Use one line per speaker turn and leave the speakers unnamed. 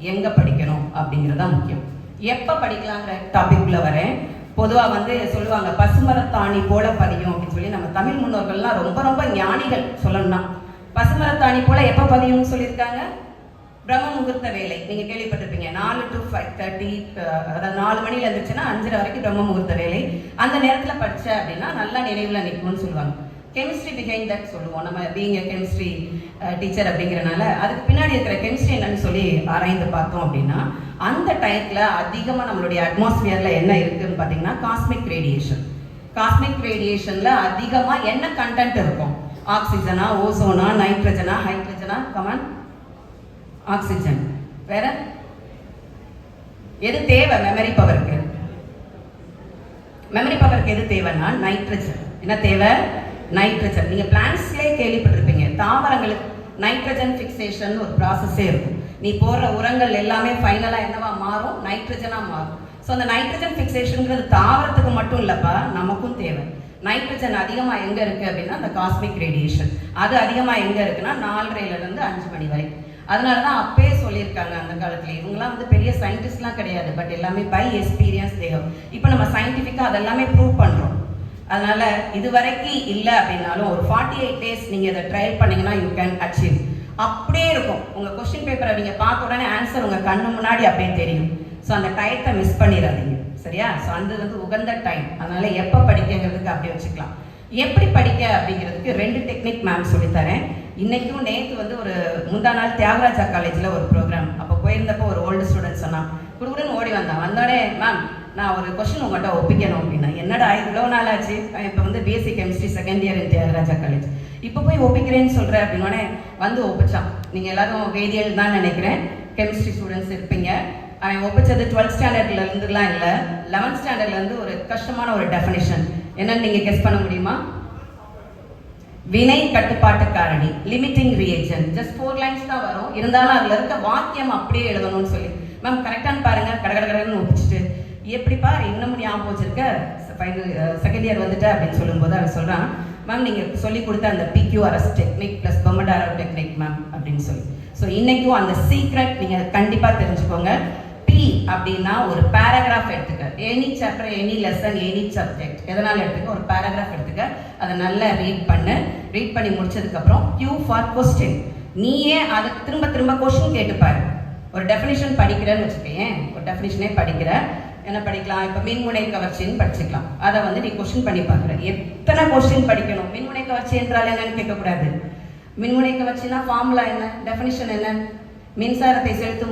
எங்க படிக்கணும் அப்படிங்கிறதா முக்கியம். எப்ப படிக்கலாங்கிற டாபிக்ல வரேன். பொதுவா சொல்லுவாங்க பசுமரத்தாணி போல பதியும் அப்படின்னு சொல்லி. நம்ம தமிழ் முன்னோர்கள்லாம் ரொம்ப ரொம்ப ஞானிகள் சொல்லணும்னா. பசுமரத்தாணி போல எப்ப பதியும்னு சொல்லியிருக்காங்க? பிரம்ம முகூர்த்த வேலை நீங்க கேள்விப்பட்டிருப்பீங்க. 4 to 5:30, அதாவது 4 மணில இருந்துச்சுன்னா 5:30 வரைக்கும் பிரம்ம முகூர்த்த வேலை. அந்த நேரத்துல படிச்ச அப்படின்னா நல்லா நினைவுல நிற்கும்னு சொல்லுவாங்க. கெமிஸ்ட்ரி பிஹைண்ட் தட் சொல்லுவோம். நம்ம பீயிங் கெமிஸ்ட்ரி டீச்சர் அப்படிங்கிறனால அதுக்கு பின்னாடி இருக்கிற கெமிஸ்ட்ரி என்னன்னு சொல்லி ஆராய்ந்து பார்த்தோம் அப்படின்னா, அந்த டயத்துல அதிகமா நம்மளுடைய அட்மாஸ்பியர்ல என்ன இருக்குன்னு பார்த்தீங்கன்னா காஸ்மிக் ரேடியேஷன். காஸ்மிக் ரேடியேஷன்ல அதிகமா என்ன கண்டென்ட் இருக்கும்? ஆக்சிஜனா, ஓசோனா, நைட்ரஜனா, ஹைட்ரஜனா, கமான் ஆக்சிஜன். வேற எது தேவை? மெமரி பவருக்கு. மெமரி பவருக்கு எது தேவைன்னா நைட்ரஜன். என்ன தேவை? நைட்ரஜன். நீங்க பிளான்ட்ஸ்லேயே கேள்விப்பட்டிருப்பீங்க. தாவரங்களுக்கு நைட்ரஜன் ஃபிக்சேஷன் ஒரு ப்ராசஸே இருக்கும். நீ போடுற உரங்கள் எல்லாமே ஃபைனலா என்னவா மாறும்? நைட்ரஜனா மாறும். ஸோ அந்த நைட்ரஜன் ஃபிக்சேஷன்ங்கிறது தாவரத்துக்கு மட்டும் இல்லப்பா, நமக்கும் தேவை. நைட்ரஜன் அதிகமா எங்க இருக்கு அப்படின்னா அந்த காஸ்மிக் ரேடியேஷன். அது அதிகமா எங்க இருக்குன்னா 4:30 இருந்து 5 மணி வரை. அதனாலதான் அப்பயே சொல்லியிருக்காங்க அந்த காலத்துல. இவங்கலாம் பெரிய சயின்டிஸ்ட்லாம் கிடையாது, பட் எல்லாமே பை எக்ஸ்பீரியன்ஸ் தேவை. இப்போ நம்ம சயின்டிஃபிக்கா அதெல்லாமே ப்ரூவ் பண்றோம். அதனால இது வரைக்கும் இல்லை அப்படின்னாலும் ஒரு 48 days நீங்க இதை ட்ரையல் பண்ணீங்கன்னா யூ கேன் அச்சீவ். அப்படியே இருக்கும். உங்க கொஸ்டின் பேப்பரை நீங்க பார்த்த உடனே ஆன்சர் உங்க கண்ணு முன்னாடி அப்படியே தெரியும். ஸோ அந்த டயத்தை மிஸ் பண்ணிடாதீங்க, சரியா? ஸோ அது உகந்த டைம். அதனால எப்போ படிக்கிறதுக்கு அப்படியே வச்சுக்கலாம். எப்படி படிக்க அப்படிங்கிறதுக்கு 2 டெக்னிக் மேம் சொல்லித்தரேன். இன்னைக்கும் நேற்று ஒரு முந்தா நாள் தியாகராஜா காலேஜில் ஒரு ப்ரோக்ராம். அப்போ போயிருந்தப்போ ஒரு ஓல்டு ஸ்டூடெண்ட் சொன்னான், குடுக்குன்னு ஓடி வந்தான். வந்தோடனே மேம் நான் ஒரு கொஸ்டின் உங்கள்கிட்ட ஒப்பிக்கணும் அப்படின்னா. என்னடா இவ்வளோ நாள் ஆச்சு? இப்போ BSc chemistry second year in Thiagaraja college. இப்போ போய் ஒப்பிக்கிறேன்னு சொல்கிறேன் அப்படின்னோடனே ஒப்பிச்சான். நீங்கள் எல்லாரும் வேதியியல் தான் நினைக்கிறேன், கெமிஸ்ட்ரி ஸ்டூடெண்ட்ஸ் இருப்பீங்க. அவன் ஒப்பிச்சது 12th ஸ்டாண்டர்ட்ல இருந்துலாம் இல்லை, 11th ஸ்டாண்டர்ட்ல இருந்து ஒரு கஷ்டமான ஒரு டெஃபினிஷன். என்னன்னு நீங்க கெஸ் பண்ண முடியுமா? வினை கட்டுப்பாட்டு காரணி, லிமிட்டிங் ரியேஜன். ஜஸ்ட் 4 lines தான் வரும். இருந்தாலும் அதுல இருக்க வாக்கியம் அப்படியே எழுதணும்னு சொல்லி மேம் கரெக்டானு பாருங்க. கடகடன்னு ஒப்பிச்சுட்டு எப்படிப்பா இன்னமும் ஞாபகம் வச்சிருக்க, செகண்ட் இயர் வந்துட்ட அப்படின்னு சொல்லும்போது அவன் சொல்றான், மேம் நீங்க சொல்லி கொடுத்த அந்த PQRS technique plus pomodoro technique ma'am அப்படின்னு சொல்லி. ஸோ இன்னைக்கும் அந்த சீக்ரெட் நீங்க கண்டிப்பா தெரிஞ்சுக்கோங்க. அப்படின்னா ஒரு பேராகிராஃப் எடுத்துக்க. Any chapter, any lesson, any subject எதனால எடுத்துக்க, ஒரு பேராகிராஃப் எடுத்துக்க. அதை நல்லா ரீட் பண்ணி முடிச்சதுக்கு அப்புறம் Q ஃபார் கொஸ்டின். நீயே அதை திரும்ப திரும்ப கொஸ்டின் கேட்டுப்பாரு. ஒரு டெஃபினிஷன் படிக்கிறேன்னு வச்சுக்கேன், ஒரு டெஃபினிஷனே படிக்கிற, என்ன படிக்கலாம்? இப்போ மின்முனை கவர்ச்சின்னு படிச்சுக்கலாம். அதை நீ கொஸ்டின் பண்ணி பார்க்குற. எத்தனை கொஸ்டின் படிக்கணும்? மின்முனை கவர்ச்சி என்றால் என்னன்னு கேட்கக்கூடாது. மின்முனை கவர்ச்சினா ஃபார்முலா என்ன, டெஃபினிஷன் என்ன? மின்சாரத்தை செலுத்தும்